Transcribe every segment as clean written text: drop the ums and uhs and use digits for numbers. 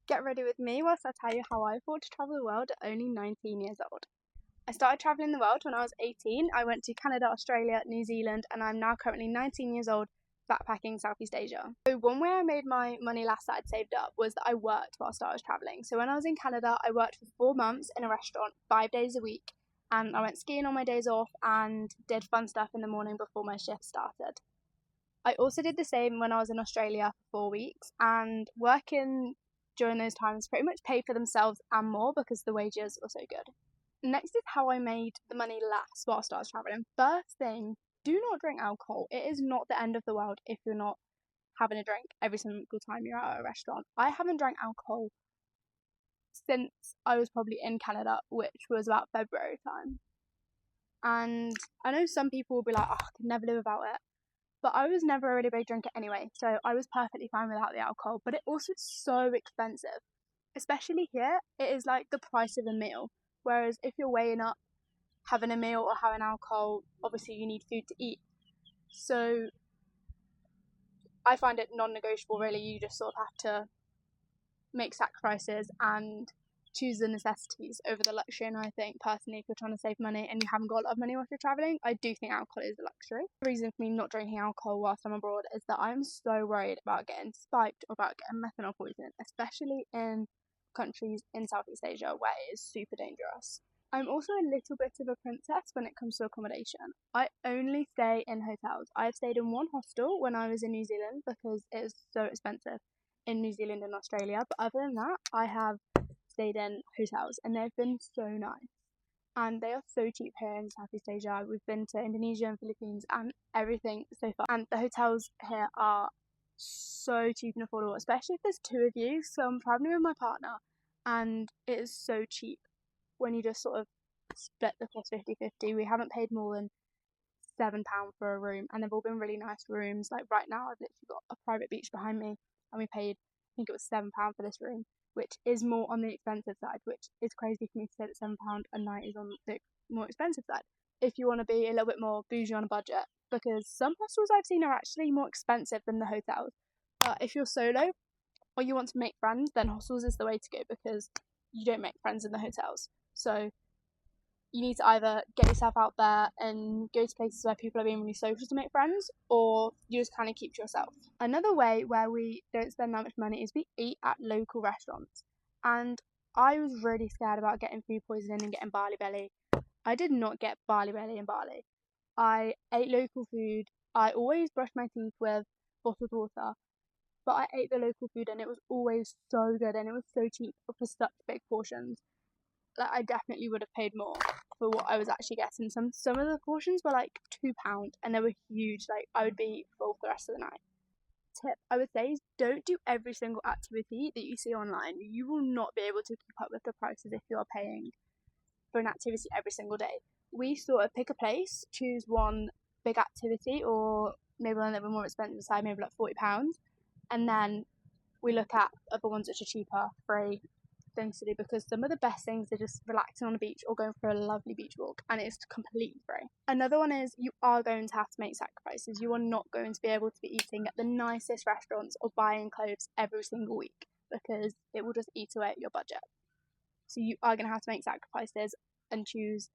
Get ready with me whilst I tell you how I thought to travel the world at only 19 years old. I started travelling the world when I was 18. I went to Canada, Australia, New Zealand, and I'm now currently 19 years old backpacking Southeast Asia. So one way I made my money last that I'd saved up was that I worked whilst I was travelling. So when I was in Canada, I worked for 4 months in a restaurant 5 days a week, and I went skiing on my days off and did fun stuff in the morning before my shift started. I also did the same when I was in Australia for 4 weeks, and working during those times pretty much paid for themselves and more because the wages were so good. Next is how I made the money last whilst I was travelling. First thing, do not drink alcohol. It is not the end of the world if you're not having a drink every single time you're at a restaurant. I haven't drank alcohol since I was probably in Canada, which was about February time. And I know some people will be like, oh, I could never live without it. But I was never a really big drinker anyway, so I was perfectly fine without the alcohol. But it also is so expensive. Especially here, it is like the price of a meal. Whereas if you're weighing up having a meal or having alcohol, obviously you need food to eat. So I find it non-negotiable really. You just sort of have to make sacrifices and choose the necessities over the luxury. And I think personally, if you're trying to save money and you haven't got a lot of money whilst you're travelling, I do think alcohol is a luxury. The reason for me not drinking alcohol whilst I'm abroad is that I'm so worried about getting spiked or about getting methanol poisoning, especially in countries in Southeast Asia where it is super dangerous. I'm also a little bit of a princess when it comes to accommodation. I only stay in hotels. I've stayed in one hostel when I was in New Zealand because it is so expensive in New Zealand and Australia, but other than that, I have stayed in hotels and they've been so nice. And they are so cheap here in Southeast Asia. We've been to Indonesia and Philippines and everything so far. And the hotels here are so cheap and affordable, especially if there's 2 of you. So I'm traveling with my partner and it is so cheap when you just sort of split the cost 50-50. We haven't paid more than £7 for a room, and they've all been really nice rooms. Like right now I've literally got a private beach behind me and we paid, I think it was £7 for this room, which is more on the expensive side, which is crazy for me to say that £7 a night is on the more expensive side if you want to be a little bit more bougie on a budget, because some hostels I've seen are actually more expensive than the hotels. But if you're solo or you want to make friends, then hostels is the way to go because you don't make friends in the hotels. So you need to either get yourself out there and go to places where people are being really social to make friends, or you just kind of keep to yourself. Another way where we don't spend that much money is we eat at local restaurants. And I was really scared about getting food poisoning and getting barley belly. I did not get barley belly in Bali. I ate local food. I always brushed my teeth with bottled water. But I ate the local food and it was always so good and it was so cheap for such big portions. Like I definitely would have paid more for what I was actually getting. Some of the portions were like £2 and they were huge. Like I would be full for the rest of the night. Tip I would say is don't do every single activity that you see online. You will not be able to keep up with the prices if you are paying for an activity every single day. We sort of pick a place, choose one big activity or maybe one that were more expensive side, maybe like £40, and then we look at other ones which are cheaper, free things to do, because some of the best things are just relaxing on a beach or going for a lovely beach walk and it's completely free. Another one is you are going to have to make sacrifices. You are not going to be able to be eating at the nicest restaurants or buying clothes every single week because it will just eat away at your budget. So you are going to have to make sacrifices and choose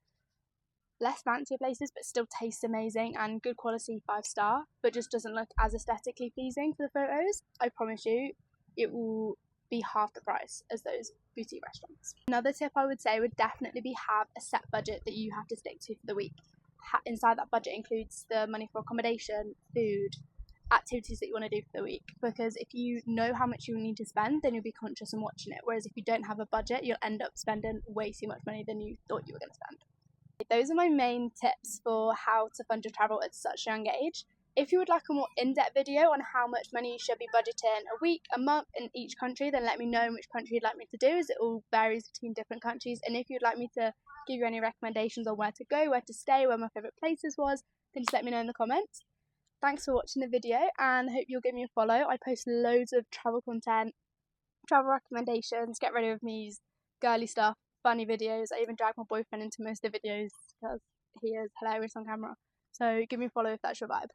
less fancier places but still taste amazing and good quality 5-star, but just doesn't look as aesthetically pleasing for the photos. I promise you it will be half the price as those boutique restaurants. Another tip I would say would definitely be have a set budget that you have to stick to for the week. Inside that budget includes the money for accommodation, food, activities that you want to do for the week, because if you know how much you need to spend then you'll be conscious and watching it, whereas if you don't have a budget you'll end up spending way too much money than you thought you were going to spend. Those are my main tips for how to fund your travel at such a young age. If you would like a more in-depth video on how much money you should be budgeting a week, a month in each country, then let me know which country you'd like me to do, as it all varies between different countries. And if you'd like me to give you any recommendations on where to go, where to stay, where my favourite places was, then just let me know in the comments. Thanks for watching the video and I hope you'll give me a follow. I post loads of travel content, travel recommendations, get ready with me's, girly stuff, funny videos. I even drag my boyfriend into most of the videos because he is hilarious on camera. So give me a follow if that's your vibe.